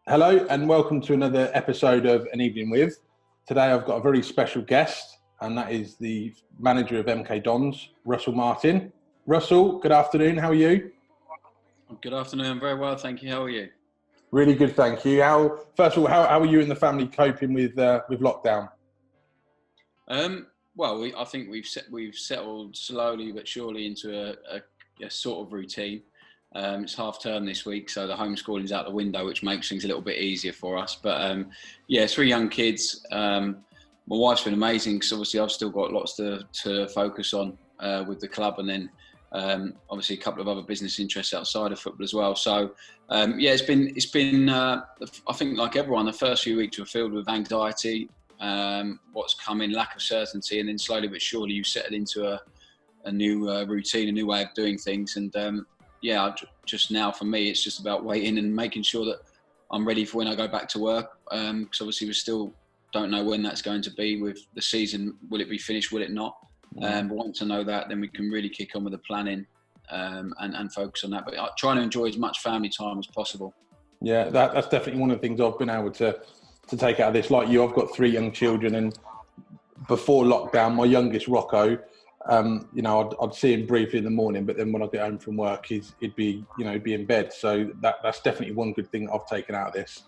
Hello and welcome to another episode of An Evening With. Today I've got a very special guest, and that is the manager of MK Dons, Russell Martin. Russell, good afternoon. How are you? Good afternoon. Very well, thank you. How are you? Really good, thank you. First of all, how are you and the family coping with lockdown? I think we've settled slowly but surely into a sort of routine. It's half term this week, so the homeschooling is out the window, which makes things a little bit easier for us. But three young kids. My wife's been amazing because obviously I've still got lots to focus on with the club, and then obviously a couple of other business interests outside of football as well. So it's been I think like everyone, the first few weeks were filled with anxiety, what's coming, lack of certainty, and then slowly but surely you settle into a new routine, a new way of doing things. And just now for me, it's just about waiting and making sure that I'm ready for when I go back to work. Because obviously we still don't know when that's going to be with the season. Will it be finished? Will it not? But once I know that, then we can really kick on with the planning and focus on that. But trying to enjoy as much family time as possible. Yeah, that's definitely one of the things I've been able to take out of this. Like you, I've got three young children, and before lockdown, my youngest Rocco, I'd see him briefly in the morning, but then when I get home from work, he'd be in bed. So that's definitely one good thing that I've taken out of this.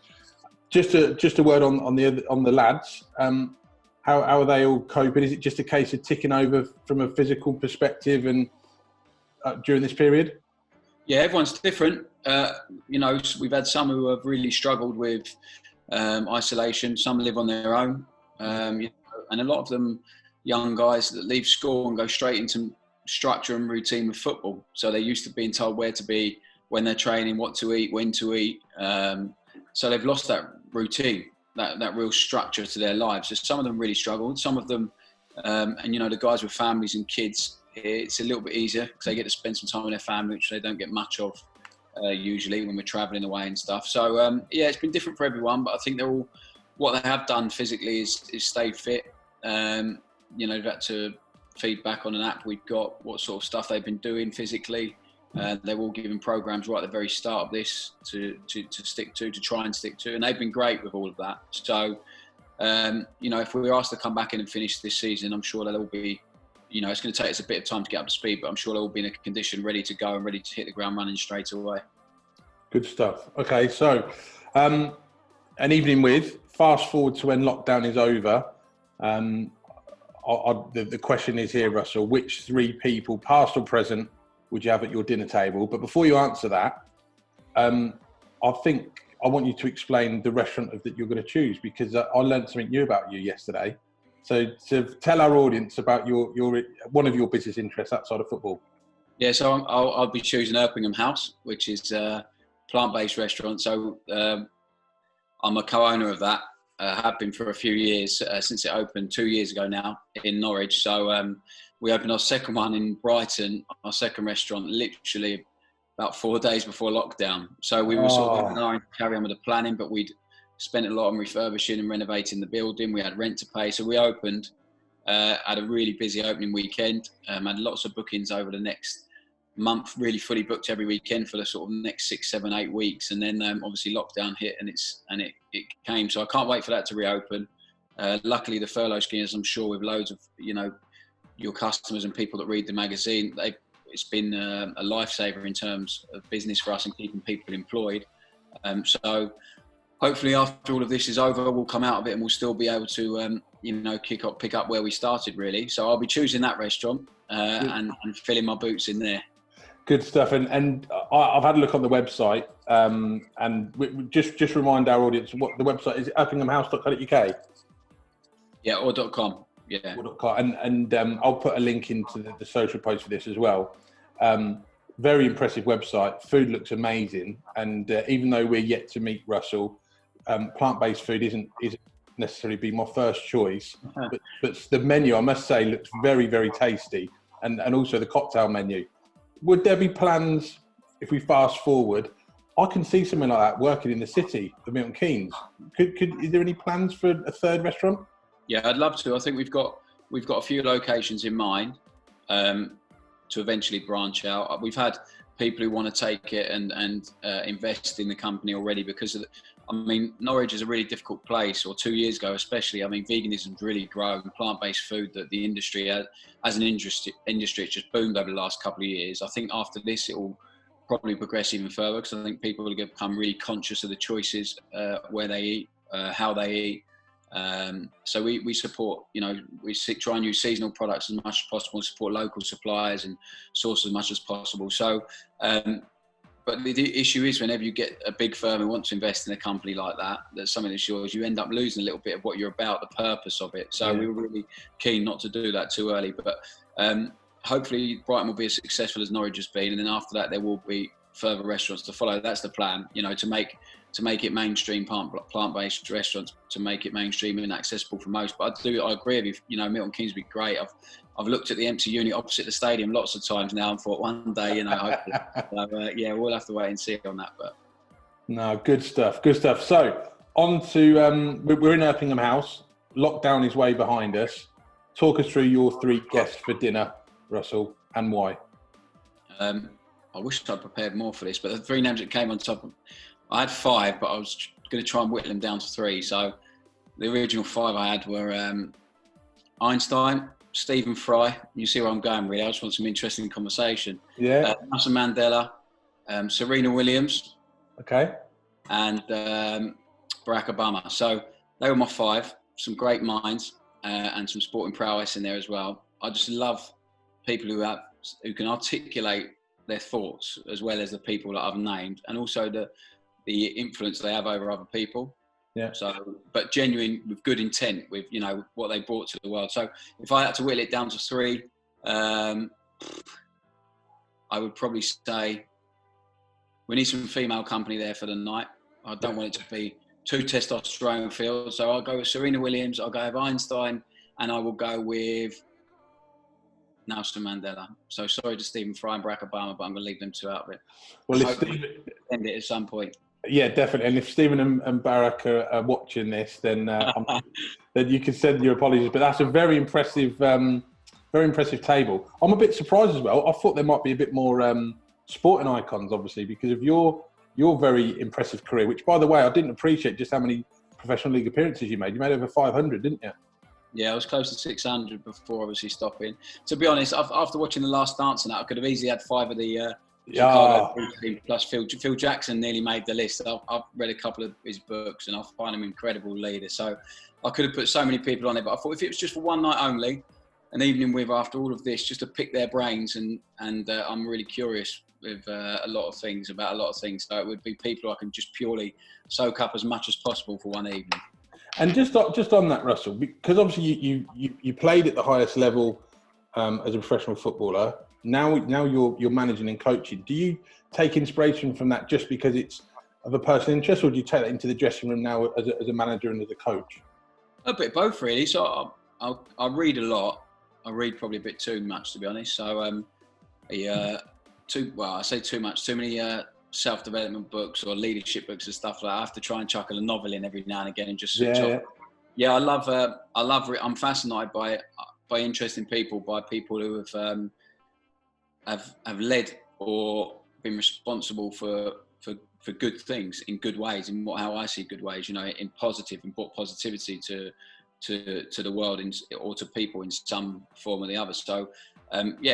Just a word on the lads. How are they all coping? Is it just a case of ticking over from a physical perspective and during this period? Yeah, everyone's different. We've had some who have really struggled with isolation. Some live on their own, and a lot of them, young guys that leave school and go straight into structure and routine with football. So they're used to being told where to be when they're training, what to eat, when to eat. So they've lost that routine, that real structure to their lives. So some of them really struggled. Some of them, the guys with families and kids, it's a little bit easier because they get to spend some time with their family, which they don't get much of usually when we're travelling away and stuff. So it's been different for everyone, but I think they're all, what they have done physically is stay fit. They've had to feed back on an app we've got, what sort of stuff they've been doing physically. They're all given programs right at the very start of this to try and stick to, and they've been great with all of that. So, if we were asked to come back in and finish this season, I'm sure they'll all be, it's going to take us a bit of time to get up to speed, but I'm sure they'll all be in a condition ready to go and ready to hit the ground running straight away. Good stuff. Okay, so An Evening With, fast forward to when lockdown is over. The question is here, Russell, which three people, past or present, would you have at your dinner table? But before you answer that, I think I want you to explain the restaurant that you're going to choose, because I learned something new about you yesterday. So to tell our audience about your one of your business interests outside of football. Yeah, so I'll be choosing Erpingham House, which is a plant-based restaurant. So I'm a co-owner of that. Have been for a few years, since it opened 2 years ago now in Norwich. So we opened our second one in Brighton, our second restaurant, literally about 4 days before lockdown. So we were sort of carry on with the planning, but we'd spent a lot on refurbishing and renovating the building. We had rent to pay. So we opened, had a really busy opening weekend, had lots of bookings over the next month, really fully booked every weekend for the sort of next 6, 7, 8 weeks, and then obviously lockdown hit and it came. So I can't wait for that to reopen. Luckily, the furlough scheme, as I'm sure with loads of your customers and people that read the magazine, it's been a lifesaver in terms of business for us and keeping people employed. So hopefully after all of this is over, we'll come out of it and we'll still be able to pick up where we started really. So I'll be choosing that restaurant and filling my boots in there. Good stuff. And I've had a look on the website, and just remind our audience what the website is. Erpinghamhouse.co.uk. Yeah, or .com. Yeah. And I'll put a link into the social post for this as well. Very impressive website. Food looks amazing, and even though we're yet to meet Russell, plant-based food isn't necessarily be my first choice, but the menu, I must say, looks very, very tasty, and also the cocktail menu. Would there be plans, if we fast forward, I can see something like that working in the city of Milton Keynes. Is there any plans for a third restaurant? Yeah, I'd love to. I think we've got a few locations in mind to eventually branch out. We've had people who want to take it and invest in the company already because of I mean, Norwich is a really difficult place, or 2 years ago especially. I mean, veganism's really grown, plant-based food, that the industry, as an industry, it's just boomed over the last couple of years. I think after this, it will probably progress even further, because I think people will become really conscious of the choices, where they eat, how they eat. So we support, we try and use seasonal products as much as possible, support local suppliers and source as much as possible. So, but the issue is, whenever you get a big firm who wants to invest in a company like that, that's something that's yours, you end up losing a little bit of what you're about, the purpose of it. So we were really keen not to do that too early. But hopefully Brighton will be as successful as Norwich has been, and then after that there will be further restaurants to follow. That's the plan, to make it mainstream, plant-based restaurants, to make it mainstream and accessible for most. But I agree with you. Milton Keynes would be great. I've looked at the empty unit opposite the stadium lots of times now and thought one day, hopefully. So, we'll have to wait and see on that. But no, good stuff. So on to we're in Erpingham House. Lockdown is way behind us. Talk us through your 3 guests for dinner, Russell, and why. I wish I'd prepared more for this, but the 3 names that came on top of, I had 5, but I was going to try and whittle them down to 3. So the original 5 I had were Einstein, Stephen Fry. You see where I'm going, really. I just want some interesting conversation. Yeah. Nelson Mandela, Serena Williams. Okay. And Barack Obama. So they were my 5. Some great minds and some sporting prowess in there as well. I just love people who can articulate their thoughts, as well as the people that I've named, and also the influence they have over other people. Yeah. So, but genuine, with good intent, with what they brought to the world. So, if I had to whittle it down to 3, I would probably say we need some female company there for the night. I don't want it to be too testosterone filled. So I'll go with Serena Williams. I'll go with Einstein, and I will go with Nelson Mandela. So sorry to Stephen Fry and Barack Obama, but I'm going to leave them 2 out of it. Well, end it at some point. Yeah, definitely. And if Stephen and Barack are watching this, then then you can send your apologies. But that's a very impressive table. I'm a bit surprised as well. I thought there might be a bit more sporting icons, obviously, because of your very impressive career. Which, by the way, I didn't appreciate just how many professional league appearances you made. You made over 500, didn't you? Yeah, I was close to 600 before obviously stopping. To be honest, after watching The Last Dance and that, I could have easily had 5 of the Chicago team plus Phil Jackson nearly made the list. I've read a couple of his books and I find him an incredible leader. So I could have put so many people on it, but I thought if it was just for one night only, an evening with, after all of this, just to pick their brains, and I'm really curious with a lot of things, about a lot of things. So it would be people I can just purely soak up as much as possible for one evening. And just on that, Russell, because obviously you played at the highest level as a professional footballer. Now you're managing and coaching. Do you take inspiration from that just because it's of a personal interest, or do you take that into the dressing room now as a manager and as a coach? A bit both, really. So I read a lot. I read probably a bit too much, to be honest. So I say too much. Too many self-development books or leadership books and stuff like that. I have to try and chuckle a novel in every now and again and just switch off. Yeah, I love. I'm fascinated by interesting people, by people who have led or been responsible for good things in good ways, in how I see good ways. In positive, and brought positivity to the world or to people in some form or the other. So.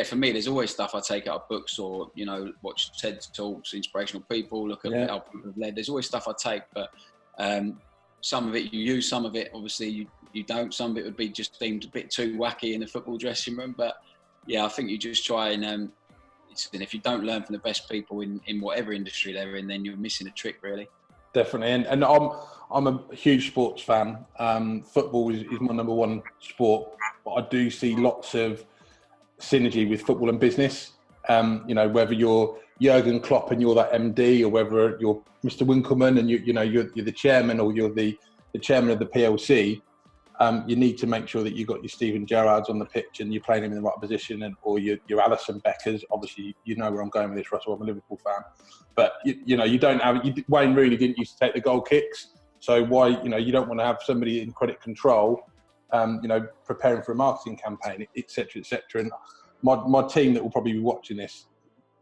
For me, there's always stuff I take out of books, or watch TED Talks, inspirational people, look at how people have led. There's always stuff I take, but some of it you use, some of it obviously you don't. Some of it would be just deemed a bit too wacky in the football dressing room. But yeah, I think you just try and if you don't learn from the best people in whatever industry they're in, then you're missing a trick, really. Definitely, and I'm a huge sports fan. Football is my number one sport, but I do see lots of synergy with football and business. Whether you're Jurgen Klopp and you're that MD, or whether you're Mr. Winkleman and you're the chairman, or you're the chairman of the PLC, you need to make sure that you've got your Steven Gerrards on the pitch and you're playing him in the right position, or your Alisson Beckers. Obviously, you know where I'm going with this, Russell. I'm a Liverpool fan, but you don't have. Wayne Rooney didn't used to take the goal kicks, so why you don't want to have somebody in credit control. Preparing for a marketing campaign, etc., etc. And my team that will probably be watching this,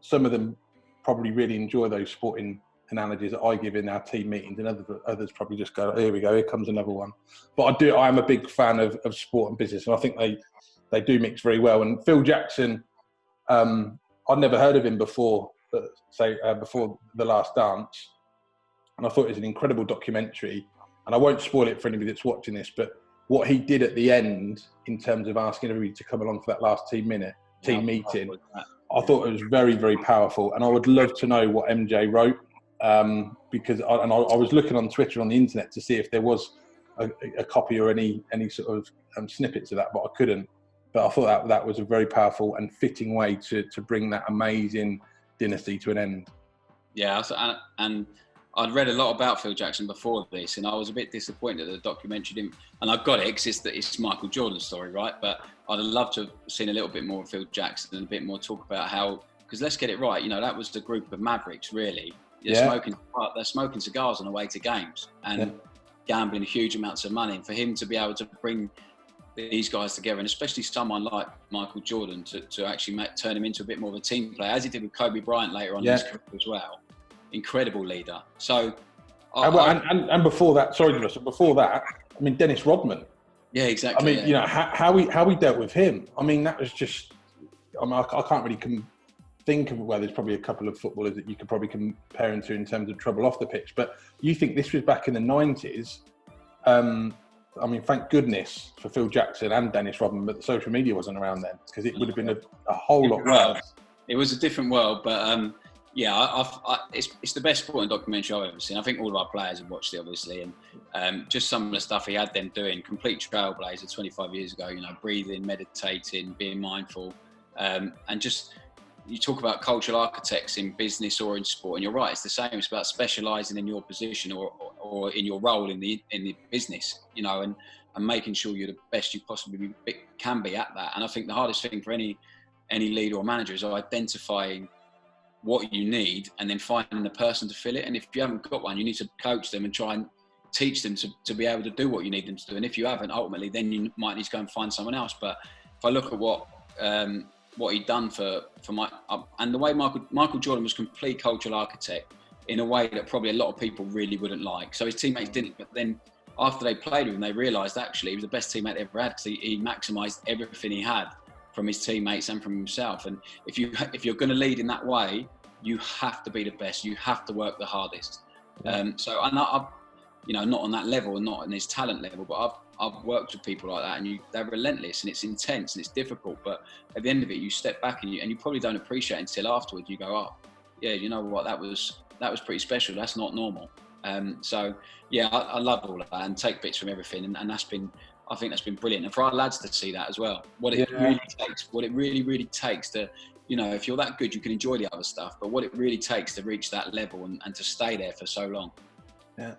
some of them probably really enjoy those sporting analogies that I give in our team meetings, and others probably just go, here we go, here comes another one. But I am a big fan of sport and business, and I think they do mix very well. And Phil Jackson, I'd never heard of him before The Last Dance, and I thought it was an incredible documentary. And I won't spoil it for anybody that's watching this, but what he did at the end in terms of asking everybody to come along for that last team meeting, I thought it was very, very powerful. And I would love to know what MJ wrote, because I was looking on Twitter, on the internet, to see if there was a copy or any sort of snippets of that, but I couldn't. But I thought that was a very powerful and fitting way to bring that amazing dynasty to an end. Yeah, and I'd read a lot about Phil Jackson before this, and I was a bit disappointed that the documentary didn't. And I got it because it's Michael Jordan's story, right? But I'd have loved to have seen a little bit more of Phil Jackson and a bit more talk about how. Because let's get it right, you know, that was the group of mavericks, really. They're smoking cigars on the way to games and gambling huge amounts of money. And for him to be able to bring these guys together, and especially someone like Michael Jordan to actually turn him into a bit more of a team player, as he did with Kobe Bryant later on in his career as well. Incredible leader. So, and before that, sorry, Russell, before that, I mean, Dennis Rodman. Yeah, exactly. I mean, you know, how we dealt with him. I mean, that was just. I mean, I can't really think of. Well, there's probably a couple of footballers that you could probably compare him to in terms of trouble off the pitch. But you think this was back in the 90s? I mean, thank goodness for Phil Jackson and Dennis Rodman, but the social media wasn't around then, because it would have been a whole lot worse. It was a different world, but yeah, it's the best sporting documentary I've ever seen. I think all of our players have watched it, obviously, and just some of the stuff he had them doing, complete trailblazer 25 years ago, you know, breathing, meditating, being mindful, and just, you talk about cultural architects in business or in sport, and you're right, it's the same. It's about specialising in your position or in your role in the business, you know, and making sure you're the best you possibly can be at that. And I think the hardest thing for any leader or manager is identifying what you need and then finding the person to fill it. And if you haven't got one, you need to coach them and try and teach them to be able to do what you need them to do. And if you haven't, ultimately, then you might need to go and find someone else. But if I look at what he'd done for and the way Michael Jordan was complete cultural architect in a way that probably a lot of people really wouldn't like. So his teammates didn't, but then after they played with him, they realised actually he was the best teammate they ever had, because he maximised everything he had from his teammates and from himself. And if you're going to lead in that way, you have to be the best. You have to work the hardest. So I, you know, not on that level and not on his talent level, but I've worked with people like that, and they're relentless and it's intense and it's difficult. But at the end of it, you step back and you probably don't appreciate it until afterwards. You go, oh, yeah, you know what, that was pretty special. That's not normal. So yeah, I love all of that and take bits from everything, and I think that's been brilliant. And for our lads to see that as well, what it really takes to, you know, if you're that good, you can enjoy the other stuff, but what it really takes to reach that level and to stay there for so long. Yeah.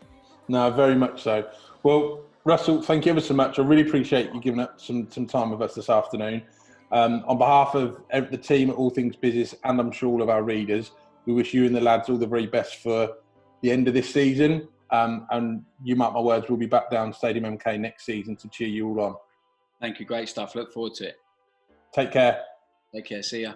No, very much so. Well, Russell, thank you ever so much. I really appreciate you giving up some time with us this afternoon. On behalf of the team at All Things Business, and I'm sure all of our readers, we wish you and the lads all the very best for the end of this season. And you mark my words, we'll be back down Stadium MK next season to cheer you all on. Thank you. Great stuff. Look forward to it. Take care. Take care. See ya.